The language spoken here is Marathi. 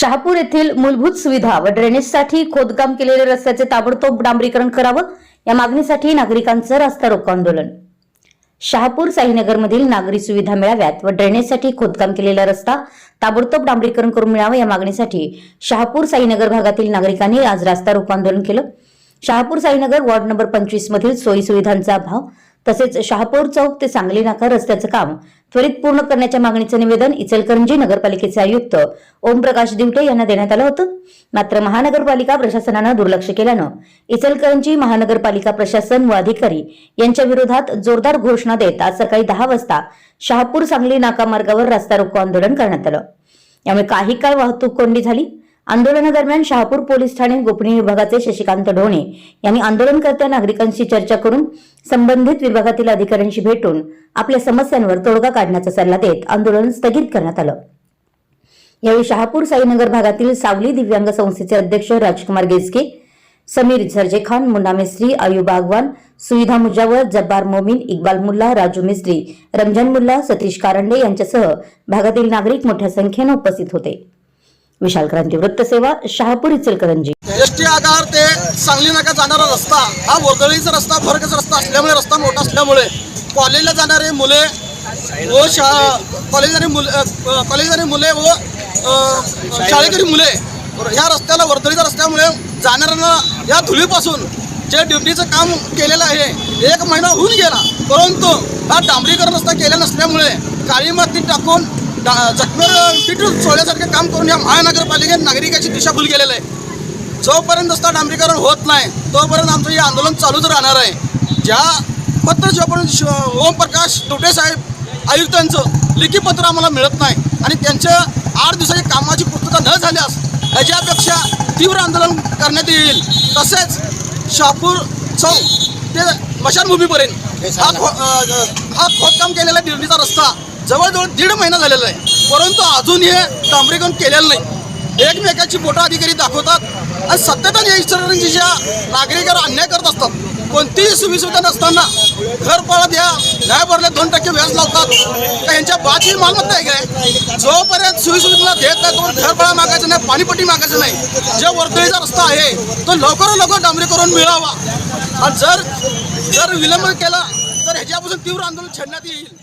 शहापूर येथील मूलभूत सुविधा व ड्रेनेजसाठी खोदकाम केलेल्या रस्त्याचे ताबडतोब डांबरीकरण करावं या मागणीसाठी नागरिकांचं रास्ता रोको आंदोलन। शहापूर साईनगरमधील नागरी सुविधा मिळाव्यात व ड्रेनेजसाठी खोदकाम केलेला रस्ता ताबडतोब डांबरीकरण करून मिळावं या मागणीसाठी शहापूर साईनगर भागातील नागरिकांनी आज रास्ता रोको आंदोलन केलं। शहापूर साईनगर वॉर्ड नंबर 25 मधील सोयी सुविधांचा अभाव तसेच शहापूर चौक ते सांगली नाका रस्त्याचं काम त्वरित पूर्ण करण्याच्या मागणीचं निवेदन इचलकरंजी नगरपालिकेचे आयुक्त ओमप्रकाश दिवटे यांना देण्यात आलं होतं। मात्र महानगरपालिका प्रशासनानं दुर्लक्ष केल्यानं इचलकरंजी महानगरपालिका प्रशासन व अधिकारी यांच्या विरोधात जोरदार घोषणा देत आज सकाळी 10 वाजता शहापूर सांगली नाका मार्गावर रास्ता रोको आंदोलन करण्यात आलं। यामुळे काही काळ वाहतूक कोंडी झाली। आंदोलनादरम्यान शहापूर पोलीस ठाणे गोपनीय विभागाचे शशिकांत ढोणे यांनी आंदोलनकर्त्या नागरिकांशी चर्चा करून संबंधित विभागातील अधिकाऱ्यांशी भेटून आपल्या समस्यांवर तोडगा काढण्याचा सल्ला देत आंदोलन स्थगित करण्यात आलं। यावेळी शहापूर साईनगर भागातील सावली दिव्यांग संस्थेचे अध्यक्ष राजकुमार गेजके, समीर झर्जे खान, मुन्ना मिस्त्री, आयुब आगवान, सुविधा मुजावर, जब्बार मोमीन, इक्बाल मुल्ला, राजू मिस्त्री, रमजान मुल्ला, सतीश कारंडे यांच्यासह भागातील नागरिक मोठ्या संख्येने उपस्थित होते। विशाल क्रांती वृत्तसेवा शहापूर इचलकरंजी। एसटी आगार ते सांगली नाका जाणारा रस्ता हा वर्दळीचा रस्ता फरकचा रस्ता असल्यामुळे रस्ता मोठा असल्यामुळे कॉलेजला जाणारे मुले व कॉलेजला मुले व शाळेकरी मुले या रस्त्याला वर्दळीचा रस्त्यामुळे जाणाऱ्यांना या धुळीपासून जे ड्युटीचं काम केलेलं आहे 1 महिना होऊन गेला, परंतु हा डांबरीकरण रस्ता केला नसल्यामुळे काळी माती टाकून जखमेवर पिटून सोडल्यासारखे काम करून या महानगरपालिकेत नागरिकाची दिशाभूल केलेलं आहे। जोपर्यंत रस्ता डांबरीकरण होत नाही तोपर्यंत आमचं हे आंदोलन चालूच राहणार आहे। ज्या पत्र जोपर्यंत ओमप्रकाश दिवटे साहेब आयुक्तांचं लिखित पत्र आम्हाला मिळत नाही आणि त्यांच्या 8 दिवसाची कामाची पूर्तता न झाल्यास याच्यापेक्षा तीव्र आंदोलन करण्यात येईल। तसेच शहापूर चौक ते स्मशानभूमीपर्यंत हा खोदकाम केलेला दिंडीचा रस्ता जवळजवळ 1.5 महिना झालेला आहे, परंतु अजूनही डांबरीकरण केलेलं नाही। एकमेकाची बोटं अधिकारी दाखवतात आणि सत्तेत या इचलकरंजीच्या नागरिकांवर अन्याय करत असतात। कोणतीही सुविधा नसताना घरपाळा द्या, नाही भरले 2% व्याज लावतात। यांच्या बाची मालमत्ता आहे काय? जोपर्यंत सुविधा देत नाही तोपर्यंत घरपाळा मागायचं नाही, पाणीपट्टी मागायचं नाही। जे वर्दळीचा रस्ता आहे तो लवकरात लवकर डांबरीकरण मिळावा आणि जर विलंब केला तर ह्याच्यापासून तीव्र आंदोलन छेडण्यात येईल।